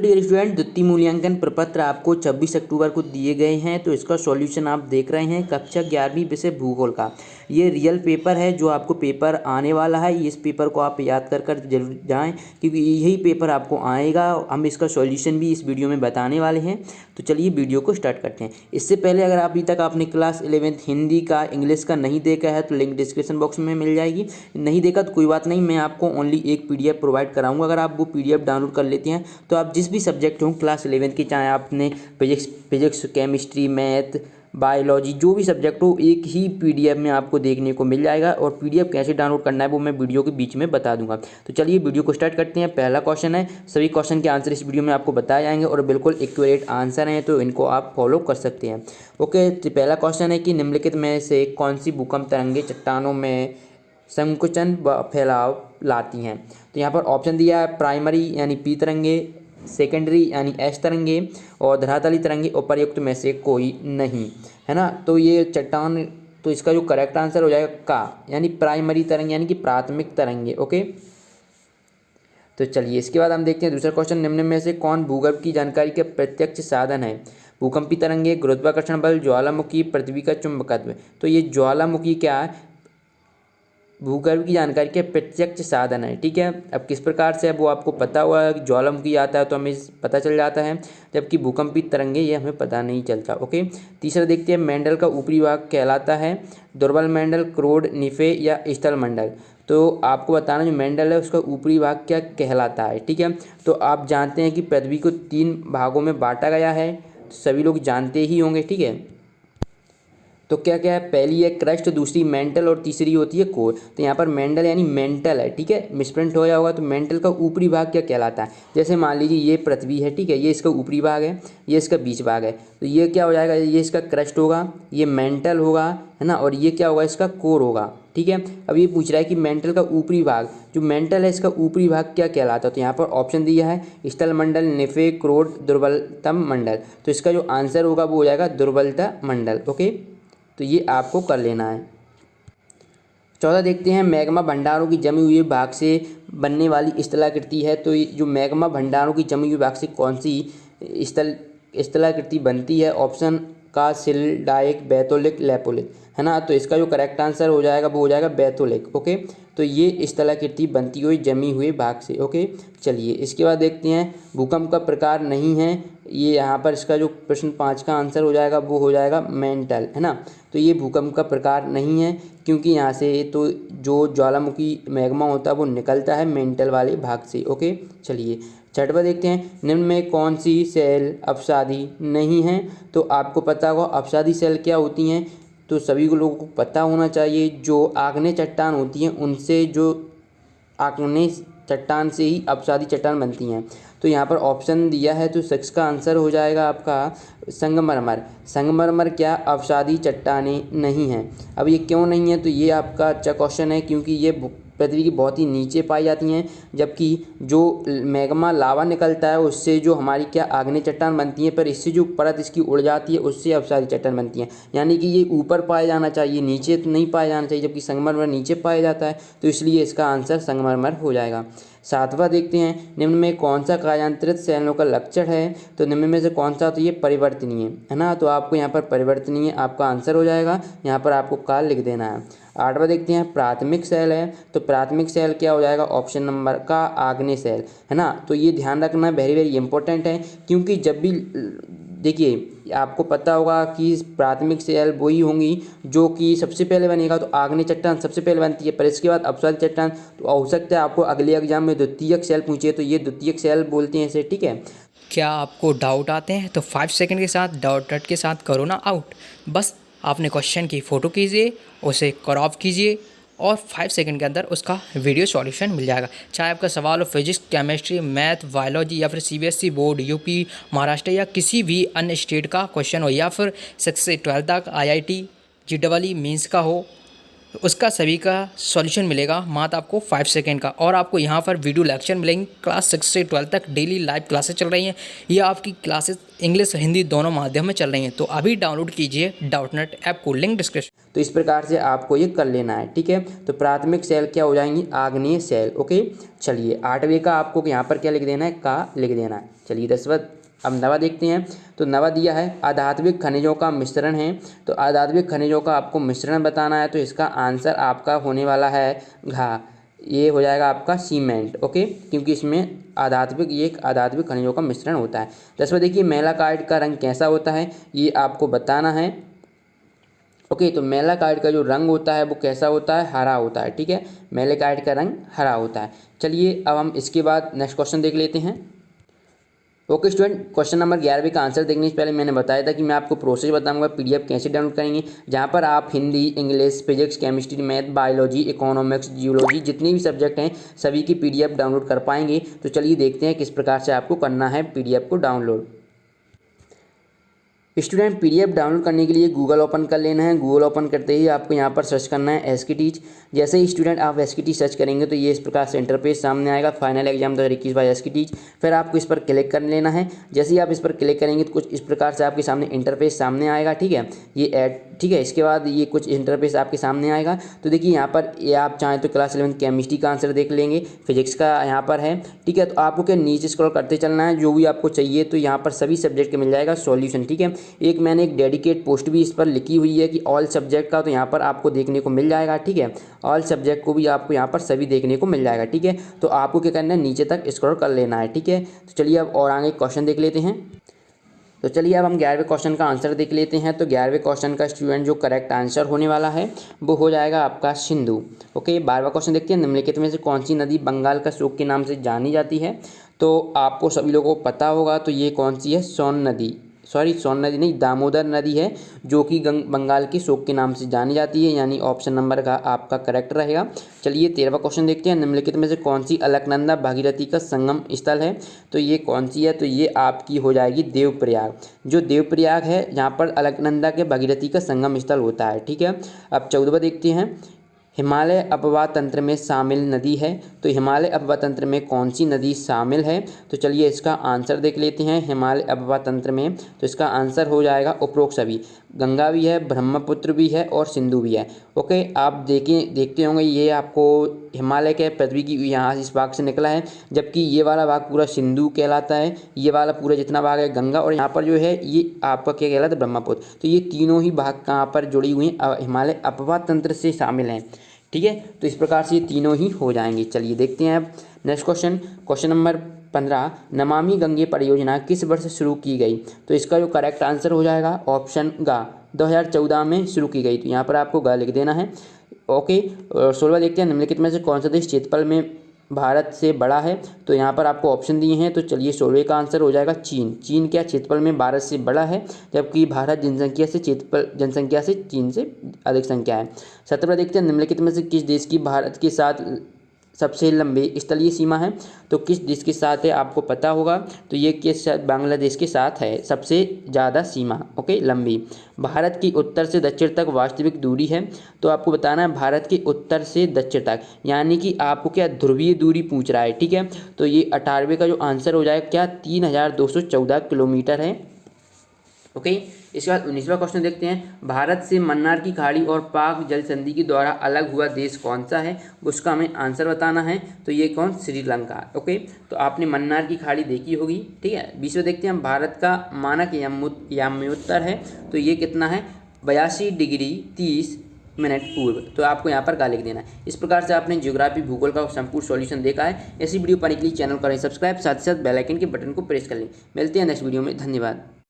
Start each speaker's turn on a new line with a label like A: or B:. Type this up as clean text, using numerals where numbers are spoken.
A: Dear student, द्वितीय मूल्यांकन प्रपत्र आपको 26 अक्टूबर को दिए गए हैं। तो इसका सॉल्यूशन आप देख रहे हैं कक्षा 11वीं विषय भूगोल का। ये रियल पेपर है जो आपको पेपर आने वाला है। इस पेपर को आप याद कर जरूर जाएं क्योंकि यही पेपर आपको आएगा। हम इसका सॉल्यूशन भी इस वीडियो में बताने वाले हैं। तो चलिए वीडियो को स्टार्ट करते हैं। इससे पहले अगर अभी तक आपने क्लास 11th हिंदी का, इंग्लिश का नहीं देखा है तो लिंक डिस्क्रिप्शन बॉक्स में मिल जाएगी। नहीं देखा तो कोई बात नहीं, मैं आपको ओनली एक PDF प्रोवाइड कराऊंगा। अगर आप वो PDF डाउनलोड कर लेते हैं तो आप जिस भी सब्जेक्ट हो क्लास 11th की, चाहे आपने फिजिक्स, केमिस्ट्री, मैथ, बायोलॉजी, जो भी सब्जेक्ट हो, एक ही PDF में आपको देखने को मिल जाएगा। और PDF कैसे डाउनलोड करना है वो मैं वीडियो के बीच में बता दूंगा। तो चलिए वीडियो को स्टार्ट करते हैं। पहला क्वेश्चन है, सभी क्वेश्चन के आंसर इस वीडियो में आपको बताए जाएंगे और बिल्कुल एक्यूरेट आंसर हैं, तो इनको आप फॉलो कर सकते हैं। ओके, तो पहला क्वेश्चन है कि निम्नलिखित में से कौन सी भूकंप तरंगे चट्टानों में संकुचन व फैलाव लाती हैं। तो यहाँ पर ऑप्शन दिया है प्राइमरी यानी P तरंगे, सेकेंडरी यानी S तरंगे और धरातली तरंगे, उपर्युक्त में से कोई नहीं, है ना। तो ये चट्टान, तो इसका जो करेक्ट आंसर हो जाएगा का, यानी प्राइमरी तरंग यानी कि प्राथमिक तरंगे। ओके, तो चलिए इसके बाद हम देखते हैं दूसरा क्वेश्चन। निम्न में से कौन भूगर्भ की जानकारी के प्रत्यक्ष साधन है। भूकंपी तरंगे, गुरुत्वाकर्षण बल, ज्वालामुखी, पृथ्वी का चुंबकत्व। तो ये ज्वालामुखी क्या है, भूगर्भ की जानकारी के प्रत्यक्ष साधन है। ठीक है, अब किस प्रकार से है वो आपको पता हुआ है। ज्वालामुखी आता है तो हमें पता चल जाता है, जबकि भूकंपी तरंगे ये हमें पता नहीं चलता। ओके, तीसरा देखते हैं, मंडल का ऊपरी भाग कहलाता है दुर्बल मंडल, क्रोड, निफे या स्थल मंडल। तो आपको बताना जो मंडल है उसका ऊपरी भाग क्या कहलाता है। ठीक है, तो आप जानते हैं कि पृथ्वी को 3 भागों में बांटा गया है, सभी लोग जानते ही होंगे। ठीक है, तो क्या क्या है, पहली है क्रस्ट, दूसरी मेंटल और तीसरी होती है कोर। तो यहाँ पर मेंटल यानी मेंटल है। ठीक है, मिसप्रिंट हो गया होगा। तो मेंटल का ऊपरी भाग क्या कहलाता है, जैसे मान लीजिए ये पृथ्वी है, ठीक है, ये इसका ऊपरी भाग है, ये इसका बीच भाग है, तो ये क्या हो जाएगा, ये इसका क्रस्ट होगा, ये मेंटल होगा, है ना, और ये क्या होगा, इसका कोर होगा। ठीक है, अब ये पूछ रहा है कि मेंटल का ऊपरी भाग, जो मेंटल है इसका ऊपरी भाग क्या कहलाता है। तो यहाँ पर ऑप्शन दिया है स्थल मंडल, निफे, क्रोड, दुर्बलतम मंडल। तो इसका जो आंसर होगा वो हो जाएगा दुर्बलतम मंडल। ओके, तो ये आपको कर लेना है। 14 देखते हैं, मैग्मा भंडारों की जमी हुए भाग से बनने वाली स्थलाकृति है। तो जो मैग्मा भंडारों की जमी हुई भाग से कौन सी स्थलाकृति बनती है। ऑप्शन का सिल्डाइक, बैथोलिक, लेपोलिक, है ना। तो इसका जो करेक्ट आंसर हो जाएगा वो हो जाएगा बैथोलिक। ओके, तो ये स्थलाकृति बनती हुई जमी हुए भाग से। ओके, चलिए इसके बाद देखते हैं, भूकंप का प्रकार नहीं है। ये यहाँ पर इसका जो प्रश्न 5 का आंसर हो जाएगा वो हो जाएगा मेंटल, है ना। तो ये भूकंप का प्रकार नहीं है क्योंकि यहाँ से तो जो ज्वालामुखी मैग्मा होता है वो निकलता है मेंटल वाले भाग से। ओके, चलिए छठवां देखते हैं, निम्न में कौन सी सेल अपसादी नहीं है। तो आपको पता होगा अपसादी सेल क्या होती हैं, तो सभी को लोगों को पता होना चाहिए। जो आग्नेय चट्टान होती हैं उनसे, जो आग्नेय चट्टान से ही अपसादी चट्टान बनती हैं। तो यहाँ पर ऑप्शन दिया है तो 6 का आंसर हो जाएगा आपका संगमरमर। संगमरमर क्या अपसादी चट्टानें नहीं हैं। अब ये क्यों नहीं है, तो ये आपका अच्छा क्वेश्चन है क्योंकि ये पृथ्वी की बहुत ही नीचे पाई जाती हैं, जबकि जो मैग्मा लावा निकलता है उससे जो हमारी क्या आग्नेय चट्टान बनती है, पर इससे जो परत इसकी उड़ जाती है उससे अपसादी चट्टान बनती हैं। यानी कि ये ऊपर पाया जाना चाहिए, नीचे तो नहीं पाया जाना चाहिए, जबकि संगमरमर नीचे पाया जाता है, तो इसलिए इसका आंसर संगमरमर हो जाएगा। 7वां देखते हैं, निम्न में कौन सा कार्यांतरित सेलों का लक्षण है। तो निम्न में से कौन सा, तो ये परिवर्तनीय, है ना। तो आपको यहाँ पर परिवर्तनीय आपका आंसर हो जाएगा, यहाँ पर आपको काल लिख देना है। 8वां देखते हैं, प्राथमिक सेल है। तो प्राथमिक सेल क्या हो जाएगा, ऑप्शन नंबर का आग्नेय सेल, है ना। तो ये ध्यान रखना वेरी वेरी इंपॉर्टेंट है क्योंकि जब भी देखिए आपको पता होगा कि प्राथमिक सेल वही होंगी जो कि सबसे पहले बनेगा। तो आग्नेय चट्टान सबसे पहले बनती है, पर इसके बाद अपसादी चट्टान। तो हो सकता है आपको अगले एग्जाम में द्वितीयक सेल पूछे, तो ये द्वितीयक सेल बोलते हैं इसे। ठीक है,
B: क्या आपको डाउट आते हैं तो 5 सेकंड के साथ डॉट के साथ करो ना आउट। बस आपने क्वेश्चन की फ़ोटो कीजिए, उसे क्रॉप कीजिए और 5 सेकंड के अंदर उसका वीडियो सॉल्यूशन मिल जाएगा। चाहे आपका सवाल हो फिजिक्स, केमिस्ट्री, मैथ, बायोलॉजी या फिर CBSE बोर्ड, यूपी, महाराष्ट्र या किसी भी अन्य स्टेट का क्वेश्चन हो, या फिर 6 से 12 तक IIT, JEE मेंस का हो, उसका सभी का सॉल्यूशन मिलेगा मात्र आपको 5 सेकंड का। और आपको यहाँ पर वीडियो लेक्चर मिलेंगे। क्लास 6 से 12 तक डेली लाइव क्लासेस चल रही हैं। ये आपकी क्लासेस इंग्लिश हिंदी दोनों माध्यम में चल रही हैं। तो अभी डाउनलोड कीजिए डाउटनेट ऐप को, लिंक डिस्क्रिप्शन।
A: तो इस प्रकार से आपको ये कर लेना है, ठीक है। तो प्राथमिक सेल क्या हो जाएंगी, आग्नेय सेल। ओके, चलिए 8वें का आपको यहाँ पर क्या लिख देना है, का लिख देना है। चलिए 10वां, अब 9वां देखते हैं। तो 9वां दिया है अधात्विक खनिजों का मिश्रण है। तो अधात्विक खनिजों का आपको मिश्रण बताना है, तो इसका आंसर आपका होने वाला है घा, ये हो जाएगा आपका सीमेंट। ओके, क्योंकि इसमें अधात्विक, ये एक अधात्विक खनिजों का मिश्रण होता है। 10वां देखिए मेलाकार्ड का रंग कैसा होता है, ये आपको बताना है। ओके, तो मेलाकार्ड का जो रंग होता है वो कैसा होता है, हरा होता है, ठीक है। मेलाकार्ड का रंग हरा होता है। चलिए अब हम इसके बाद नेक्स्ट क्वेश्चन देख लेते हैं। ओके स्टूडेंट, क्वेश्चन नंबर 11 का आंसर देखने से पहले मैंने बताया था कि मैं आपको प्रोसेस बताऊंगा पीडीएफ कैसे डाउनलोड करेंगे, जहां पर आप Hindi, English, physics, chemistry, math, biology, economics, geology, जितने भी सब्जेक्ट हैं सभी की पीडीएफ डाउनलोड कर पाएंगे। तो चलिए देखते हैं किस प्रकार से आपको करना है पीडीएफ को डाउनलोड। स्टूडेंट, पीडीएफ डाउनलोड करने के लिए गूगल ओपन कर लेना है। गूगल ओपन करते ही आपको यहाँ पर सर्च करना है एसकेटीज। जैसे ही स्टूडेंट आप एसकेटीज सर्च करेंगे तो ये इस प्रकार से इंटरफेस सामने आएगा, फाइनल एग्जाम 2021 बाय एसकेटीज। फिर आपको इस पर क्लिक कर लेना है। जैसे ही आप इस पर क्लिक करेंगे तो कुछ इस प्रकार से आपके सामने इंटरफेस सामने आएगा, ठीक है। ये ऐड, ठीक है। इसके बाद ये कुछ इंटरफेस आपके सामने आएगा। तो देखिए यहाँ पर ये आप चाहें तो क्लास 11 केमिस्ट्री का आंसर देख लेंगे, फिजिक्स का यहाँ पर है, ठीक है। तो आपको क्या नीचे स्क्रॉल करते चलना है, जो भी आपको चाहिए तो यहाँ पर सभी सब्जेक्ट का मिल जाएगा सॉल्यूशन, ठीक है। एक मैंने एक डेडिकेट पोस्ट भी इस पर लिखी हुई है कि ऑल सब्जेक्ट का, तो यहाँ पर आपको देखने को मिल जाएगा, ठीक है। ऑल सब्जेक्ट को भी आपको यहाँ पर सभी देखने को मिल जाएगा, ठीक है। तो आपको क्या करना है, नीचे तक स्क्रॉल कर लेना है, ठीक है। तो चलिए अब और आगे क्वेश्चन देख लेते हैं। तो चलिए अब हम 11वें क्वेश्चन का आंसर देख लेते हैं। तो 11वें क्वेश्चन का स्टूडेंट जो करेक्ट आंसर होने वाला है वो हो जाएगा आपका सिंधु। ओके, 12वां क्वेश्चन देखते हैं। निम्नलिखित में से कौन सी नदी बंगाल का शोक के नाम से जानी जाती है। तो आपको सभी लोगों को पता होगा, तो ये कौन सी है, सोन नदी, सॉरी सोन नदी नहीं, दामोदर नदी है, जो कि बंगाल के शोक के नाम से जानी जाती है, यानी ऑप्शन नंबर का आपका करेक्ट रहेगा। चलिए 13वां क्वेश्चन देखते हैं। निम्नलिखित में से कौन सी अलकनंदा भागीरथी का संगम स्थल है। तो ये कौन सी है, तो ये आपकी हो जाएगी देवप्रयाग। जो देवप्रयाग है यहाँ पर अलकनंदा के भागीरथी का संगम स्थल होता है, ठीक है। अब 14वां देखते हैं। हिमालय अपवाह तंत्र में शामिल नदी है। तो हिमालय अपवाह तंत्र में कौन सी नदी शामिल है। तो चलिए इसका आंसर देख लेते हैं। हिमालय अपवाह तंत्र में तो इसका आंसर हो जाएगा उपरोक्त सभी, गंगा भी है, ब्रह्मपुत्र भी है और सिंधु भी है। ओके, आप देखते होंगे ये आपको हिमालय के पृथ्वी की यहाँ इस भाग से निकला है, जबकि ये वाला भाग पूरा सिंधु कहलाता है, ये वाला पूरा जितना भाग है गंगा, और यहाँ पर जो है ये आपका क्या कहलाता है, ब्रह्मपुत्र। तो ये तीनों ही भाग कहाँ पर जुड़ी हुई हैं, हिमालय अपवाह तंत्र से शामिल हैं, ठीक है। तो इस प्रकार से ये तीनों ही हो जाएंगे। चलिए देखते हैं अब next question, question number 15। Namami Gange परियोजना किस वर्ष शुरू की गई। तो इसका जो करेक्ट आंसर हो जाएगा ऑप्शन गा, 2014 में शुरू की गई। तो यहाँ पर आपको गा लिख देना है। ओके, 16वां देखते हैं। निम्नलिखित में से कौन सा देश क्षेत्रफल में भारत से बड़ा है। तो यहाँ पर आपको ऑप्शन दिए हैं। तो चलिए 16वें का आंसर हो जाएगा चीन। चीन क्या क्षेत्रफल में भारत से बड़ा है, जबकि भारत जनसंख्या से चीन से अधिक संख्या है। 17वां देखते हैं। निम्नलिखित में से किस देश की भारत के साथ सबसे लंबी स्थलीय सीमा है। तो किस देश के साथ है आपको पता होगा, तो ये किस बांग्लादेश के साथ है सबसे ज़्यादा सीमा, ओके, लंबी। भारत की उत्तर से दक्षिण तक वास्तविक दूरी है। तो आपको बताना है भारत के उत्तर से दक्षिण तक, यानी कि आपको क्या ध्रुवीय दूरी पूछ रहा है, ठीक है। तो ये 18वें का जो आंसर हो जाएगा क्या 3214 किलोमीटर है। ओके, इसके बाद 19वां क्वेश्चन देखते हैं। भारत से मन्नार की खाड़ी और पाक जल संधि के द्वारा अलग हुआ देश कौन सा है, उसका हमें आंसर बताना है। तो ये कौन, श्रीलंका। ओके, तो आपने मन्नार की खाड़ी देखी होगी, ठीक है। 20वां देखते हैं। भारत का मानक याम्योत्तर है, तो ये कितना है, 82 डिग्री 30 मिनट पूर्व। तो आपको यहाँ पर गा लिख देना है। इस प्रकार से आपने ज्योग्राफी भूगोल का संपूर्ण सॉल्यूशन देखा है। ऐसी वीडियो पाने के लिए चैनल करें सब्सक्राइब, साथ ही साथ बेल आइकन के बटन को प्रेस कर लें। मिलते हैं नेक्स्ट वीडियो में, धन्यवाद।